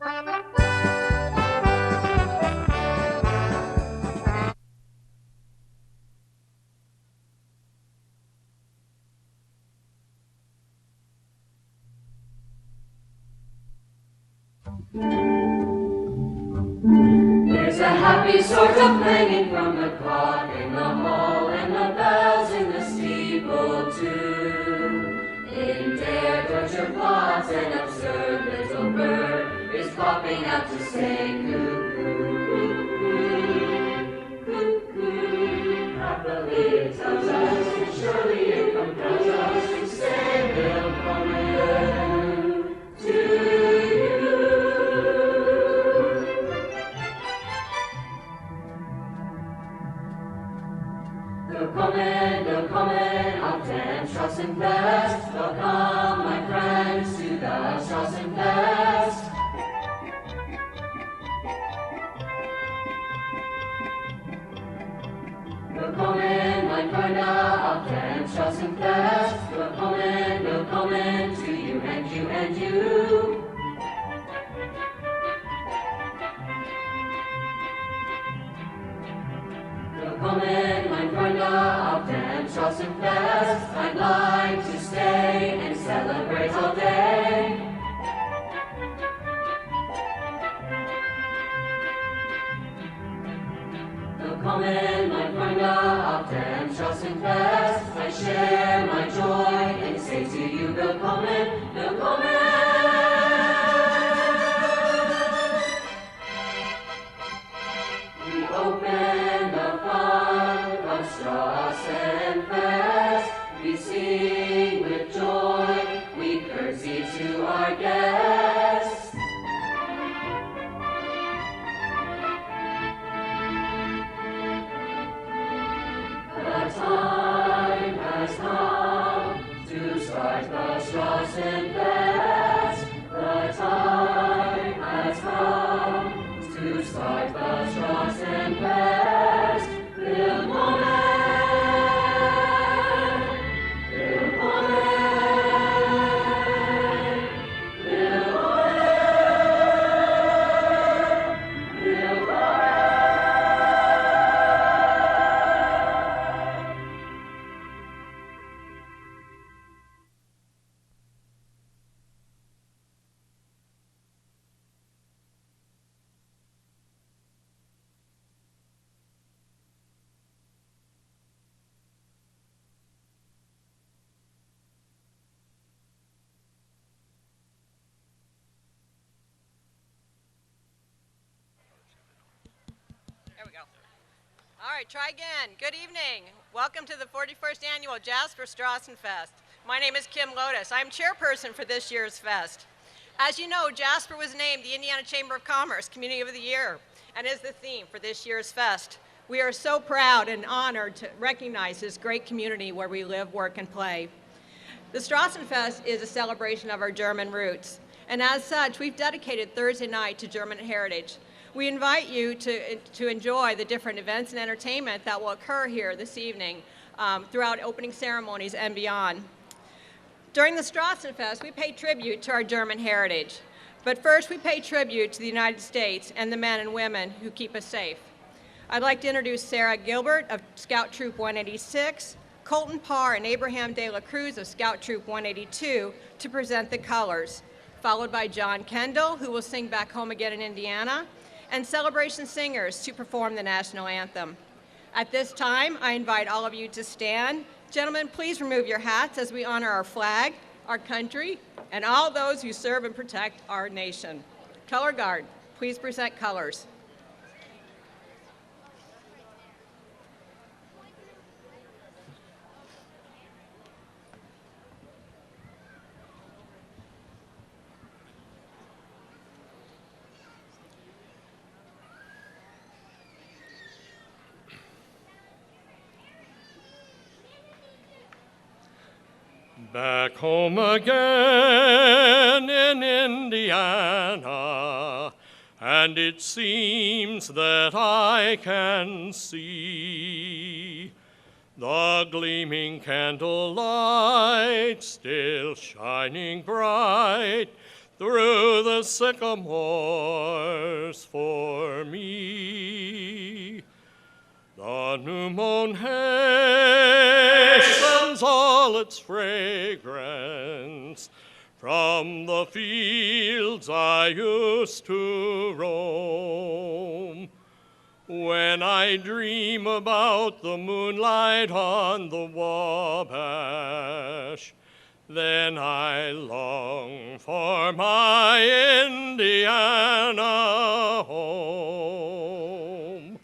There's a happy sort of clanging from the clock in the hall, and the bells in the steeple too. In Dare Torture plots an absurd little bird is popping out to say cuckoo, cuckoo. Happily it tells us, and surely it compels us to say willkommen to you. Willkommen auf dem Strassenfest. Welcome, my friends, to the Strassenfest. Willkommen, mein Freunde, auf dem Strassenfest. Willkommen to you and you and you. Willkommen, mein Freunde, auf dem Strassenfest. I'd like to stay and celebrate all day. Willkommen, mein Freunde, auf dem Strassenfest. I share my joy and say to you, willkommen, willkommen. We open the fun of Strassenfest. We sing with joy, we curtsy to our guests. The time has come to start the Strassenfest. The time has come to start the Strassenfest. Willkommen, willkommen, willkommen, willkommen. There we go. All right, try again. Good evening. Welcome to the 41st Annual Jasper Strassenfest. My name is Kim Lotus. I'm chairperson for this year's fest. As you know, Jasper was named the Indiana Chamber of Commerce Community of the Year and is the theme for this year's fest. We are so proud and honored to recognize this great community where we live, work, and play. The Strassenfest is a celebration of our German roots, and as such, we've dedicated Thursday night to German heritage. We invite you to enjoy the different events and entertainment that will occur here this evening throughout opening ceremonies and beyond. During the Strassenfest, we pay tribute to our German heritage. But first, we pay tribute to the United States and the men and women who keep us safe. I'd like to introduce Sarah Gilbert of Scout Troop 186, Colton Parr and Abraham De La Cruz of Scout Troop 182 to present the colors, followed by John Kendall, who will sing Back Home Again in Indiana, and celebration singers to perform the national anthem. At this time, I invite all of you to stand. Gentlemen, please remove your hats as we honor our flag, our country, and all those who serve and protect our nation. Color Guard, please present colors. Back home again in Indiana, and it seems that I can see the gleaming candlelight still shining bright through the sycamores for me. The new mown hay sends all its fragrance from the fields I used to roam. When I dream about the moonlight on the Wabash, then I long for my Indiana home.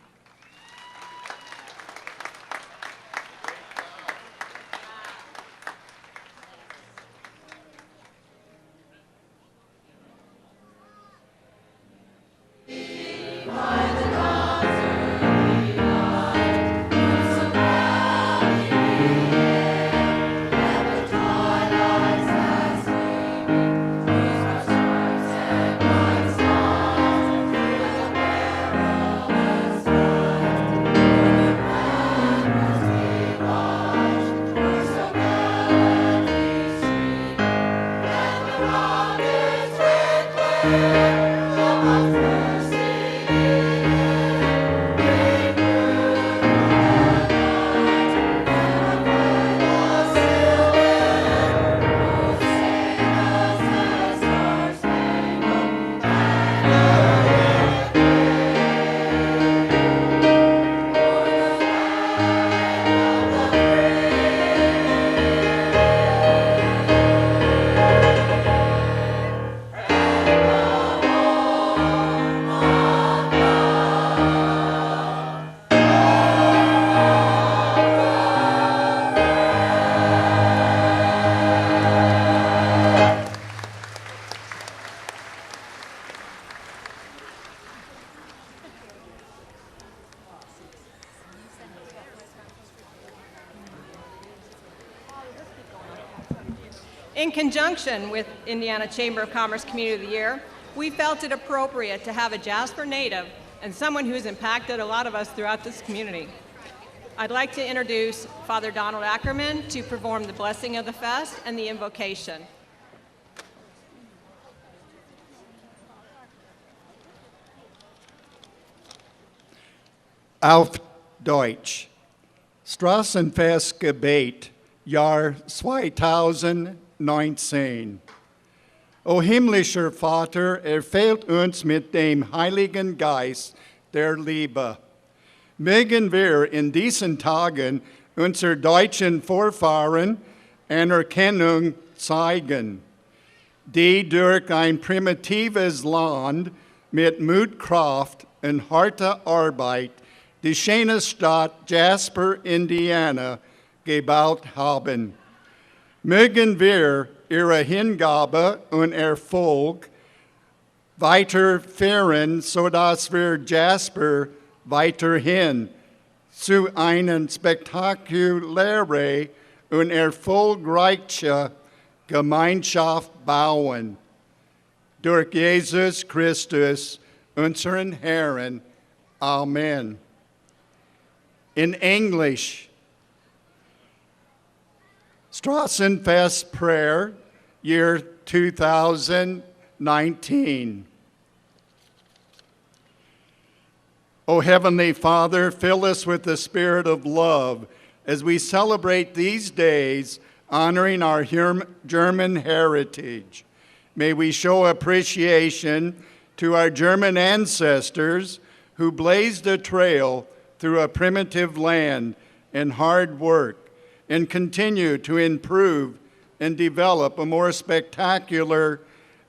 In conjunction with Indiana Chamber of Commerce Community of the Year, we felt it appropriate to have a Jasper native and someone who's impacted a lot of us throughout this community. I'd like to introduce Father Donald Ackerman to perform the blessing of the fest and the invocation. Auf Deutsch. Strassenfest Gebet, Jahr 2019. O himmlischer Vater, erfüllt uns mit dem Heiligen Geist der Liebe. Mögen wir in diesen Tagen unser deutschen Vorfahren Anerkennung zeigen, die durch ein primitives Land mit Mutkraft und harter Arbeit die schöne Stadt Jasper, Indiana, gebaut haben. Mögen wir ihre Hingabe und Erfolg weiterführen, sodass wir Jasper weiterhin zu einer spektakulären und erfolgreichen Gemeinschaft bauen. Durch Jesus Christus, unseren Herrn. Amen. In English, Strassenfest Prayer, year 2019. O Heavenly Father, fill us with the spirit of love as we celebrate these days honoring our German heritage. May we show appreciation to our German ancestors who blazed a trail through a primitive land and hard work, and continue to improve and develop a more spectacular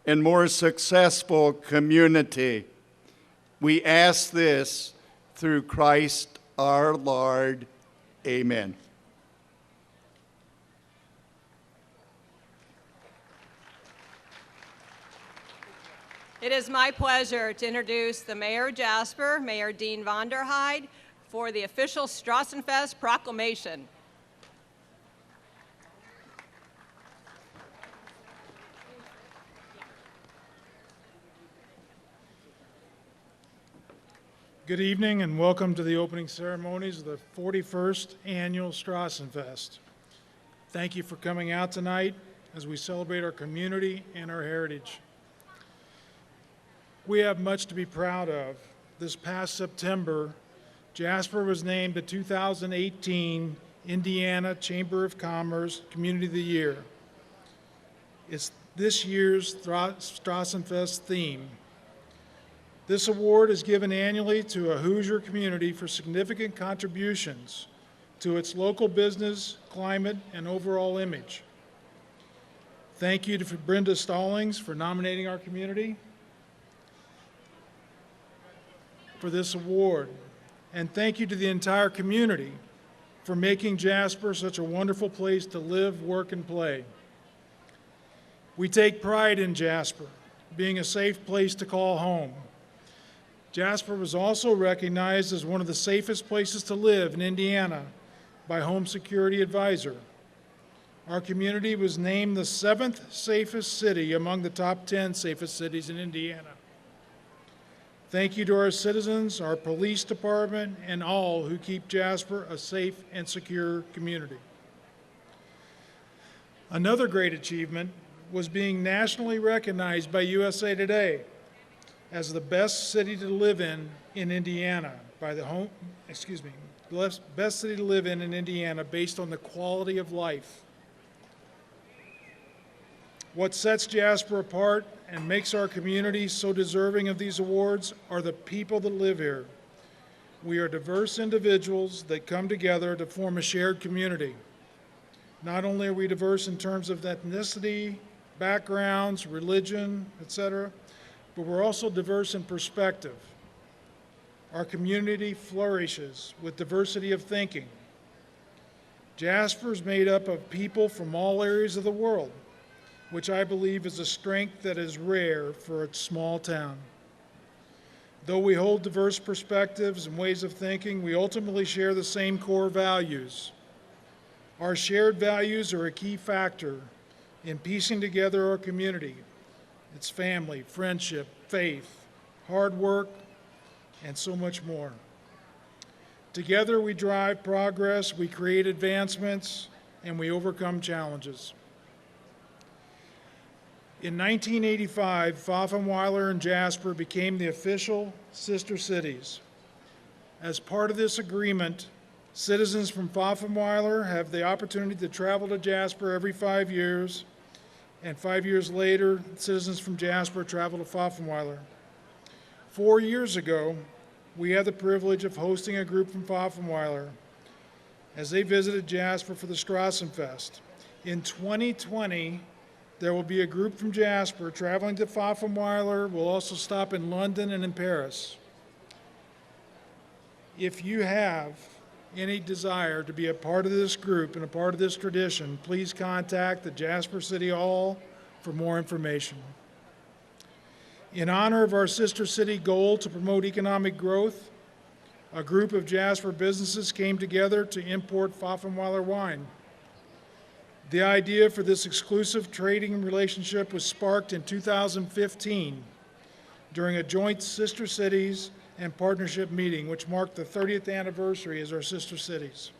and more successful community. We ask this through Christ our Lord. Amen. It is my pleasure to introduce the Mayor of Jasper, Mayor Dean Vonderheide, for the official Strassenfest proclamation. Good evening and welcome to the opening ceremonies of the 41st Annual Strassenfest. Thank you for coming out tonight as we celebrate our community and our heritage. We have much to be proud of. This past September, Jasper was named the 2018 Indiana Chamber of Commerce Community of the Year. It's this year's Strassenfest theme. This award is given annually to a Hoosier community for significant contributions to its local business, climate, and overall image. Thank you to Brenda Stallings for nominating our community for this award. And thank you to the entire community for making Jasper such a wonderful place to live, work, and play. We take pride in Jasper, being a safe place to call home. Jasper was also recognized as one of the safest places to live in Indiana by Home Security Advisor. Our community was named the 7th safest city among the top 10 safest cities in Indiana. Thank you to our citizens, our police department, and all who keep Jasper a safe and secure community. Another great achievement was being nationally recognized by USA Today as the best city to live in Indiana by the best city to live in Indiana based on the quality of life. What sets Jasper apart and makes our community so deserving of these awards are the people that live here. We are diverse individuals that come together to form a shared community. Not only are we diverse in terms of ethnicity, backgrounds, religion, etc., but we're also diverse in perspective. Our community flourishes with diversity of thinking. Jasper is made up of people from all areas of the world, which I believe is a strength that is rare for a small town. Though we hold diverse perspectives and ways of thinking, we ultimately share the same core values. Our shared values are a key factor in piecing together our community. It's family, friendship, faith, hard work, and so much more. Together we drive progress, we create advancements, and we overcome challenges. In 1985, Pfaffenweiler and Jasper became the official sister cities. As part of this agreement, citizens from Pfaffenweiler have the opportunity to travel to Jasper every 5 years, and 5 years later, citizens from Jasper travel to Pfaffenweiler. 4 years ago, we had the privilege of hosting a group from Pfaffenweiler as they visited Jasper for the Strassenfest. In 2020, there will be a group from Jasper traveling to Pfaffenweiler. We'll also stop in London and in Paris. If you have any desire to be a part of this group and a part of this tradition, please contact the Jasper City Hall for more information. In honor of our sister city goal to promote economic growth, a group of Jasper businesses came together to import Pfaffenweiler wine. The idea for this exclusive trading relationship was sparked in 2015 during a joint sister cities and partnership meeting, which marked the 30th anniversary as our sister cities.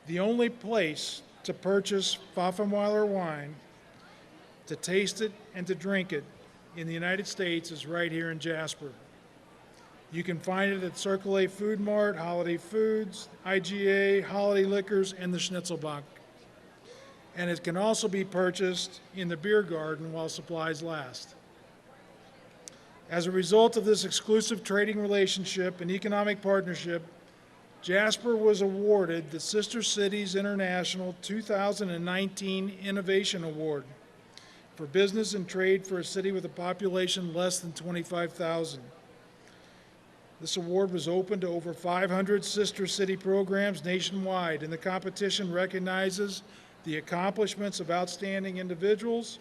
The only place to purchase Pfaffenweiler wine, to taste it and to drink it in the United States is right here in Jasper. You can find it at Circle A Food Mart, Holiday Foods, IGA, Holiday Liquors, and the Schnitzelbank. And it can also be purchased in the beer garden while supplies last. As a result of this exclusive trading relationship and economic partnership, Jasper was awarded the Sister Cities International 2019 Innovation Award for business and trade for a city with a population less than 25,000. This award was open to over 500 sister city programs nationwide, and the competition recognizes the accomplishments of outstanding individuals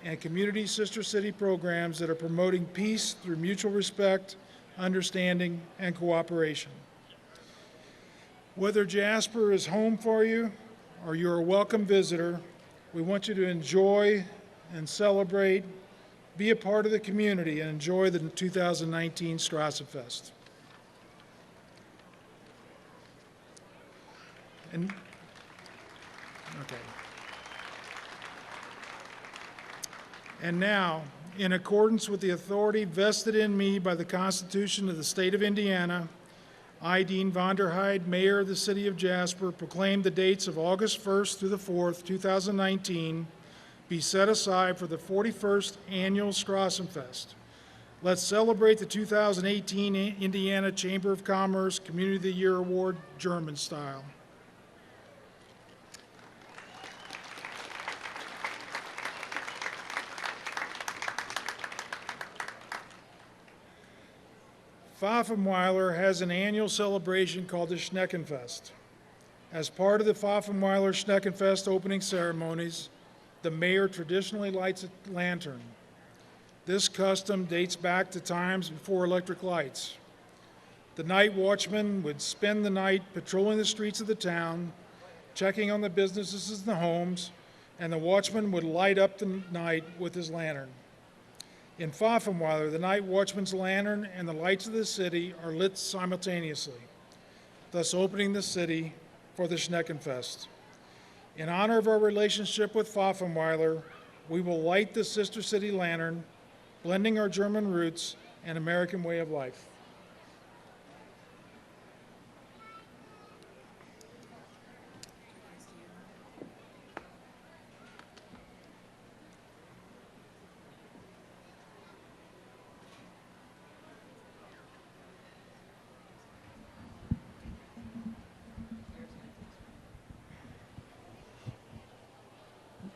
and community sister city programs that are promoting peace through mutual respect, understanding, and cooperation. Whether Jasper is home for you or you're a welcome visitor, we want you to enjoy and celebrate, be a part of the community, and enjoy the 2019 Strassenfest. And now, in accordance with the authority vested in me by the Constitution of the State of Indiana, I, Dean Vonderheide, Mayor of the City of Jasper, proclaim the dates of August 1st through the 4th, 2019, be set aside for the 41st Annual Strassenfest. Let's celebrate the 2018 Indiana Chamber of Commerce Community of the Year Award, German style. Pfaffenweiler has an annual celebration called the Schneckenfest. As part of the Pfaffenweiler Schneckenfest opening ceremonies, the mayor traditionally lights a lantern. This custom dates back to times before electric lights. The night watchman would spend the night patrolling the streets of the town, checking on the businesses and the homes, and the watchman would light up the night with his lantern. In Pfaffenweiler, the night watchman's lantern and the lights of the city are lit simultaneously, thus opening the city for the Schneckenfest. In honor of our relationship with Pfaffenweiler, we will light the sister city lantern, blending our German roots and American way of life.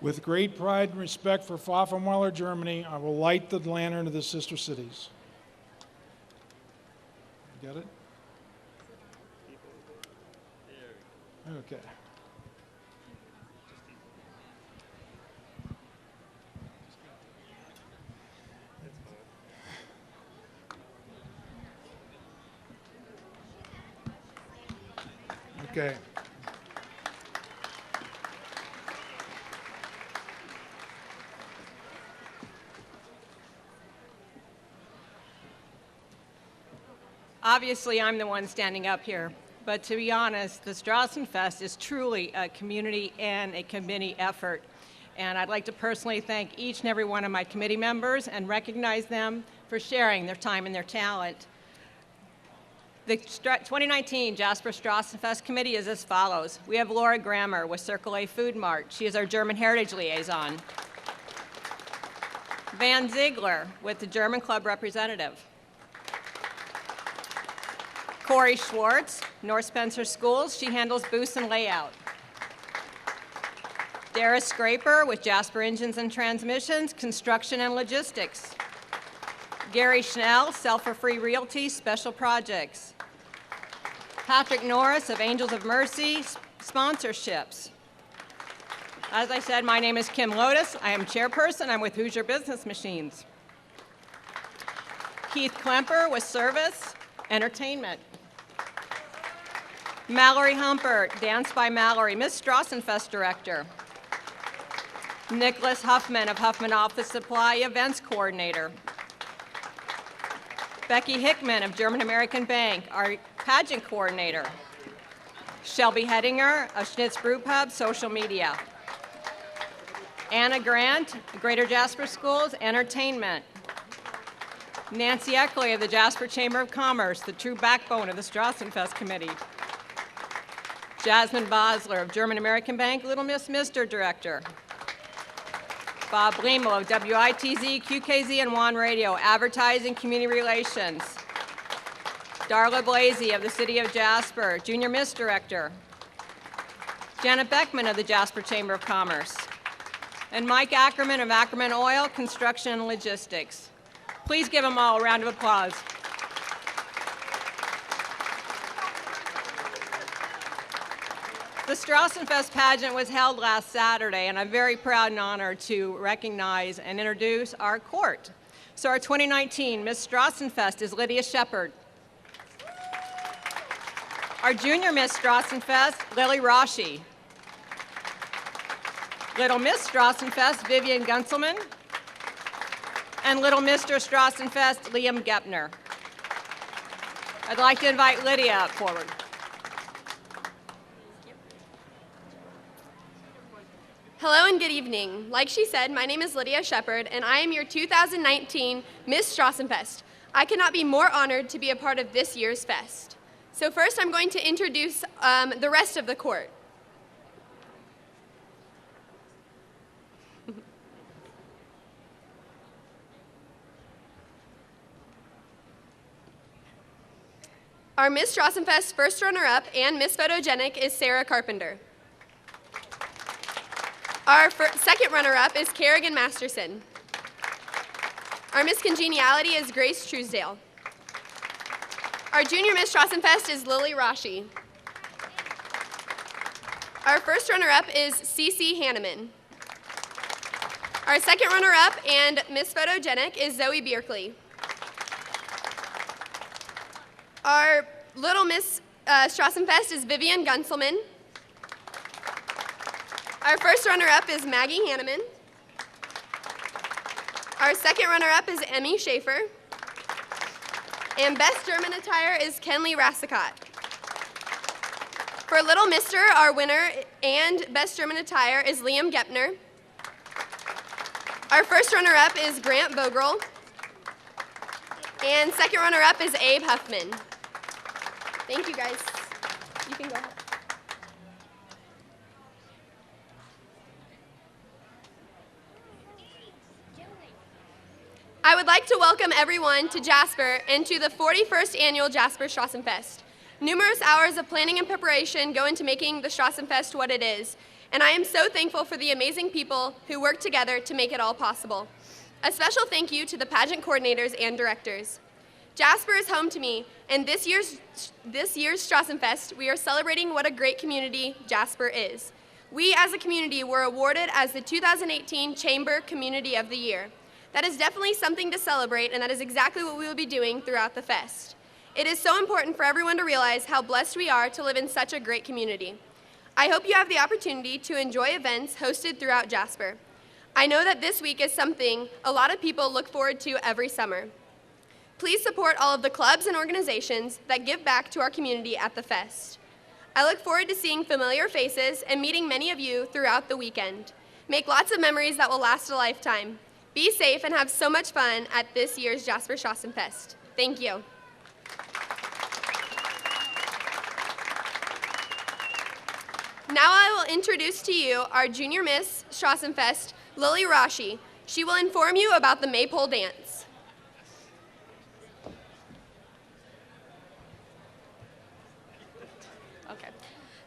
With great pride and respect for Pfaffenweiler, Germany, I will light the lantern of the sister cities. Got it? Okay. Okay. Obviously, I'm the one standing up here, but to be honest, the Strassenfest is truly a community and a committee effort. And I'd like to personally thank each and every one of my committee members and recognize them for sharing their time and their talent. The 2019 Jasper Strassenfest Committee is as follows. We have Laura Grammer with Circle A Food Mart. She is our German Heritage Liaison. Van Ziegler with the German Club Representative. Corey Schwartz, North Spencer Schools. She handles booths and layout. Dara Scraper with Jasper Engines and Transmissions, Construction and Logistics. Gary Schnell, Sell for Free Realty, Special Projects. Patrick Norris of Angels of Mercy, Sponsorships. As I said, my name is Kim Lotus. I am chairperson. I'm with Hoosier Business Machines. Keith Klemper with Service, Entertainment. Mallory Humpert, Dance by Mallory, Miss Strassenfest Director. Nicholas Huffman of Huffman Office Supply, Events Coordinator. Becky Hickman of German American Bank, our Pageant Coordinator. Shelby Hedinger of Schnitz Brew Pub, Social Media. Anna Grant, Greater Jasper Schools, Entertainment. Nancy Eckley of the Jasper Chamber of Commerce, the true backbone of the Strassenfest Committee. Jasmine Bosler of German American Bank, Little Miss Mister Director. Bob Blemo of WITZ, QKZ, and WAN Radio, Advertising, Community Relations. Darla Blasey of the City of Jasper, Junior Miss Director. Janet Beckman of the Jasper Chamber of Commerce. And Mike Ackerman of Ackerman Oil, Construction and Logistics. Please give them all a round of applause. The Strassenfest pageant was held last Saturday, and I'm very proud and honored to recognize and introduce our court. So our 2019 Miss Strassenfest is Lydia Shepard. Our Junior Miss Strassenfest, Lily Rashi. Little Miss Strassenfest, Vivian Gunselman. And Little Mr. Strassenfest, Liam Gepner. I'd like to invite Lydia up forward. Hello and good evening. Like she said, my name is Lydia Shepard, and I am your 2019 Miss Strassenfest. I cannot be more honored to be a part of this year's fest. So first, I'm going to introduce the rest of the court. Our Miss Strassenfest first runner-up and Miss Photogenic is Sarah Carpenter. Our second runner-up is Kerrigan Masterson. Our Miss Congeniality is Grace Truesdale. Our junior Miss Strassenfest is Lily Rashi. Our first runner-up is Cece Hanneman. Our second runner-up and Miss Photogenic is Zoe Bierkley. Our little Miss Strassenfest is Vivian Gunselman. Our first runner-up is Maggie Hanneman. Our second runner-up is Emmy Schaefer. And Best German Attire is Kenley Rassicott. For Little Mister, our winner and Best German Attire is Liam Gepner. Our first runner-up is Grant Bogrel. And second runner-up is Abe Huffman. Thank you, guys. You can go ahead. I would like to welcome everyone to Jasper and to the 41st Annual Jasper Strassenfest. Numerous hours of planning and preparation go into making the Strassenfest what it is, and I am so thankful for the amazing people who work together to make it all possible. A special thank you to the pageant coordinators and directors. Jasper is home to me, and this year's Strassenfest, we are celebrating what a great community Jasper is. We as a community were awarded as the 2018 Chamber Community of the Year. That is definitely something to celebrate, and that is exactly what we will be doing throughout the fest. It is so important for everyone to realize how blessed we are to live in such a great community. I hope you have the opportunity to enjoy events hosted throughout Jasper. I know that this week is something a lot of people look forward to every summer. Please support all of the clubs and organizations that give back to our community at the fest. I look forward to seeing familiar faces and meeting many of you throughout the weekend. Make lots of memories that will last a lifetime. Be safe and have so much fun at this year's Jasper Strassenfest. Thank you. Now I will introduce to you our Junior Miss Strassenfest, Lily Rashi. She will inform you about the Maypole Dance.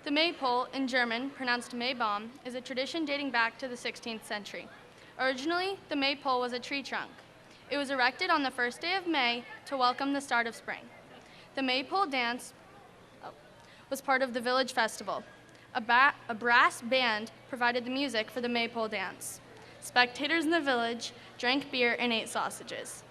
The Maypole, in German, pronounced Maybaum, is a tradition dating back to the 16th century. Originally, the Maypole was a tree trunk. It was erected on the first day of May to welcome the start of spring. The Maypole dance was part of the village festival. A brass band provided the music for the Maypole dance. Spectators in the village drank beer and ate sausages.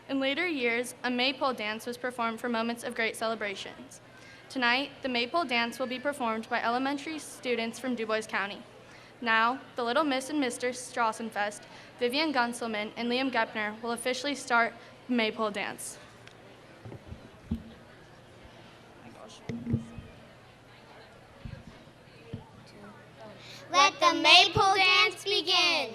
In later years, a Maypole dance was performed for moments of great celebrations. Tonight, the Maypole dance will be performed by elementary students from DuBois County. Now, the Little Miss and Mr. Strassenfest, Vivian Gunselman and Liam Gepner will officially start the Maypole dance. Let the Maypole dance begin.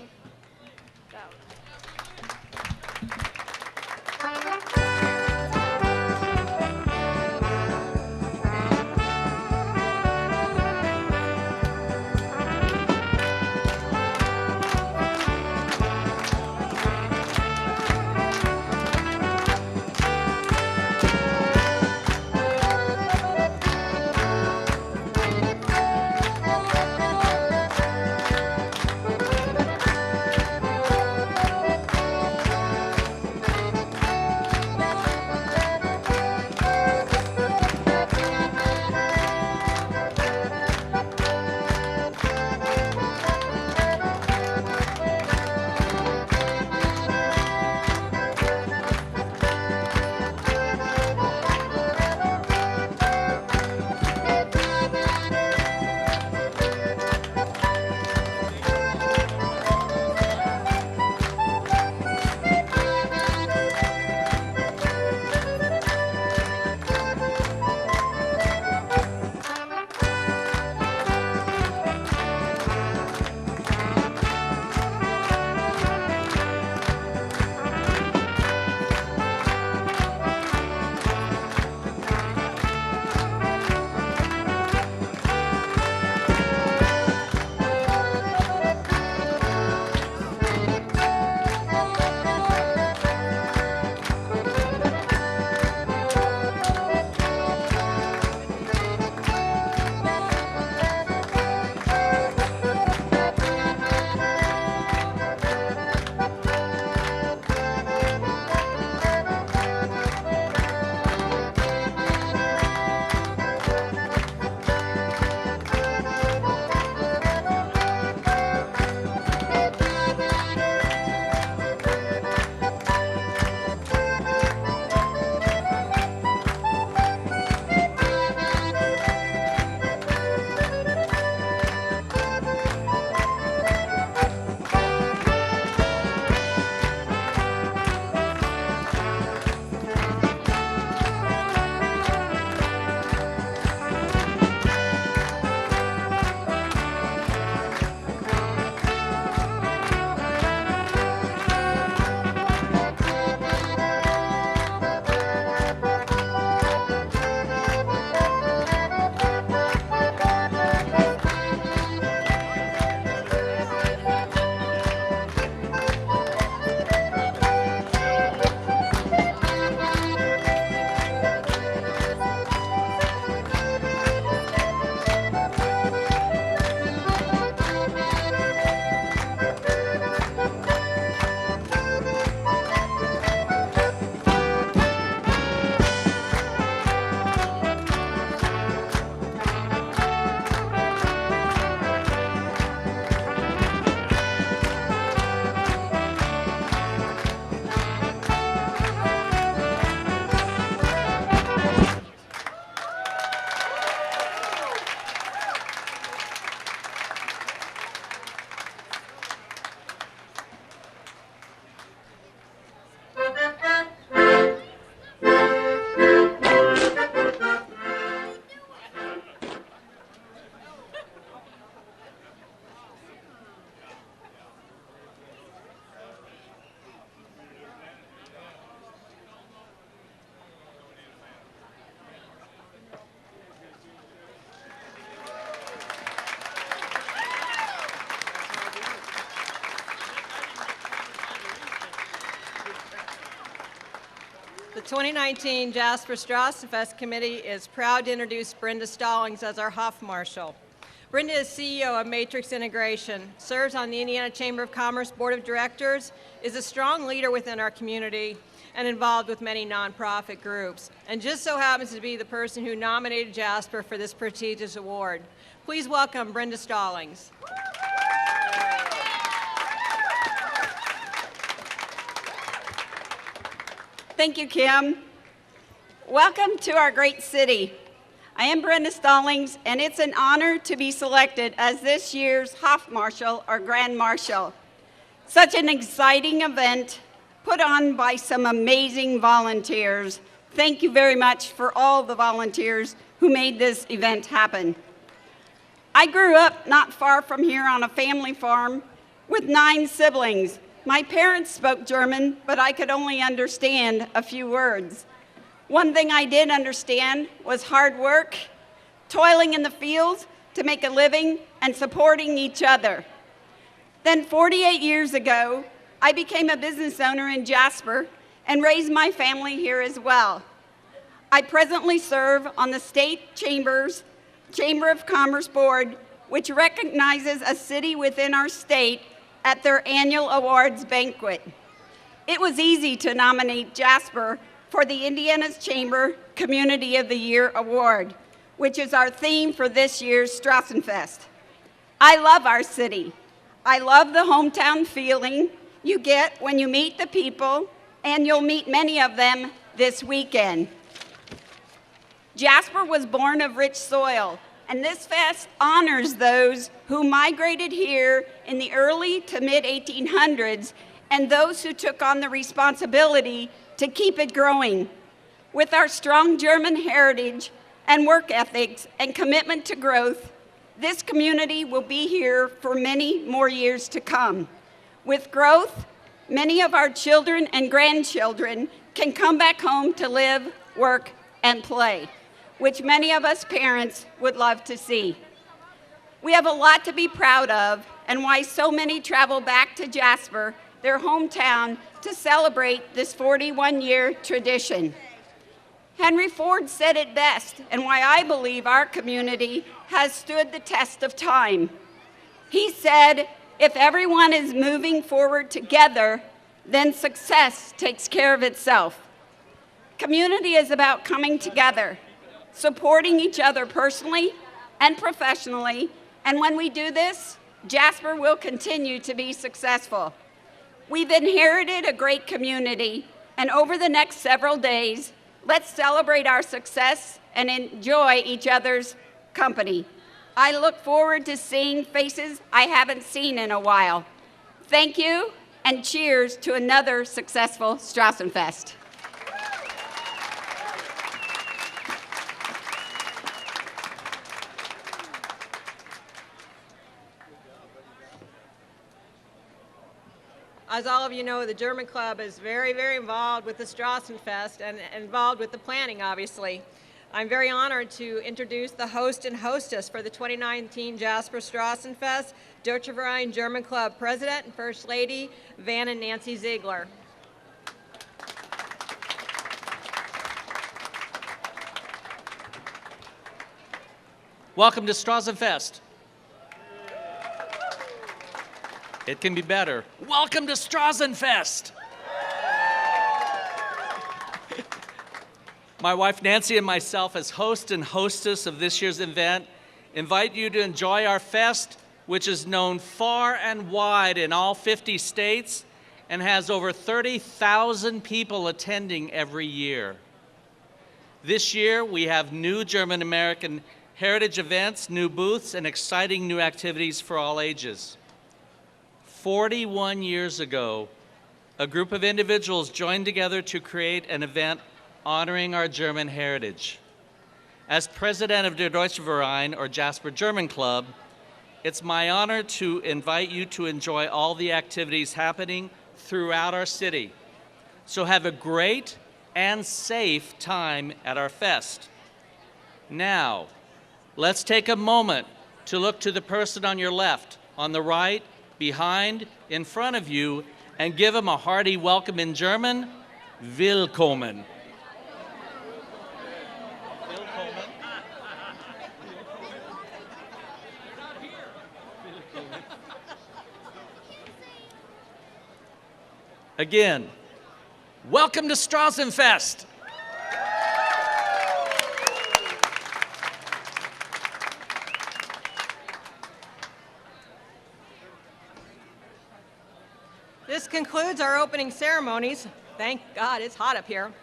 2019 Jasper Strassenfest Committee is proud to introduce Brenda Stallings as our Hofmarschall. Brenda is CEO of Matrix Integration, serves on the Indiana Chamber of Commerce Board of Directors, is a strong leader within our community, and involved with many nonprofit groups, and just so happens to be the person who nominated Jasper for this prestigious award. Please welcome Brenda Stallings. Thank you, Kim. Welcome to our great city. I am Brenda Stallings, and it's an honor to be selected as this year's Hofmarschall or Grand Marshal. Such an exciting event put on by some amazing volunteers. Thank you very much for all the volunteers who made this event happen. I grew up not far from here on a family farm with 9 siblings. My parents spoke German, but I could only understand a few words. One thing I did understand was hard work, toiling in the fields to make a living, and supporting each other. Then 48 years ago, I became a business owner in Jasper and raised my family here as well. I presently serve on the State Chamber of Commerce Board, which recognizes a city within our state at their annual awards banquet. It was easy to nominate Jasper for the Indiana's Chamber Community of the Year Award, which is our theme for this year's Strassenfest. I love our city. I love the hometown feeling you get when you meet the people, and you'll meet many of them this weekend. Jasper was born of rich soil, and this fest honors those who migrated here in the early to mid-1800s and those who took on the responsibility to keep it growing. With our strong German heritage and work ethics and commitment to growth, this community will be here for many more years to come. With growth, many of our children and grandchildren can come back home to live, work, and play, which many of us parents would love to see. We have a lot to be proud of, and why so many travel back to Jasper, their hometown, to celebrate this 41-year tradition. Henry Ford said it best, and why I believe our community has stood the test of time. He said, "If everyone is moving forward together, then success takes care of itself." Community is about coming together, supporting each other personally and professionally, and when we do this, Jasper will continue to be successful. We've inherited a great community, and over the next several days, let's celebrate our success and enjoy each other's company. I look forward to seeing faces I haven't seen in a while. Thank you, and cheers to another successful Strassenfest. As all of you know, the German Club is very, very involved with the Strassenfest and involved with the planning, obviously. I'm very honored to introduce the host and hostess for the 2019 Jasper Strassenfest, Deutsche Verein German Club President and First Lady, Van and Nancy Ziegler. Welcome to Strassenfest. It can be better. Welcome to Strassenfest. My wife Nancy and myself, as host and hostess of this year's event, invite you to enjoy our fest, which is known far and wide in all 50 states and has over 30,000 people attending every year. This year, we have new German-American heritage events, new booths, and exciting new activities for all ages. 41 years ago, a group of individuals joined together to create an event honoring our German heritage. As president of der Deutsche Verein, or Jasper German Club, it's my honor to invite you to enjoy all the activities happening throughout our city. So have a great and safe time at our fest. Now, let's take a moment to look to the person on your left, on the right, behind, in front of you, and give them a hearty welcome in German, Willkommen. Again, welcome to Strassenfest. This concludes our opening ceremonies. Thank God it's hot up here.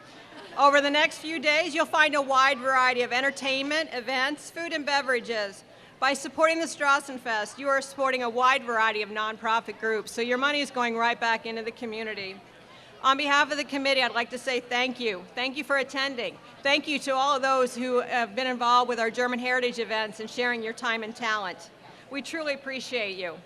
Over the next few days, you'll find a wide variety of entertainment, events, food, and beverages. By supporting the Strassenfest, you are supporting a wide variety of nonprofit groups, so your money is going right back into the community. On behalf of the committee, I'd like to say thank you. Thank you for attending. Thank you to all of those who have been involved with our German Heritage events and sharing your time and talent. We truly appreciate you.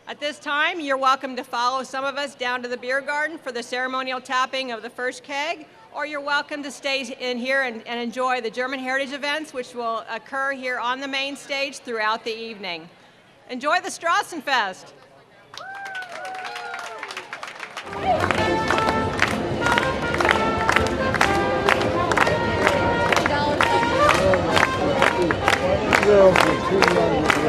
At this time, you're welcome to follow some of us down to the beer garden for the ceremonial tapping of the first keg, or you're welcome to stay in here and enjoy the German Heritage events, which will occur here on the main stage throughout the evening. Enjoy the Strassenfest. $2 for 2 young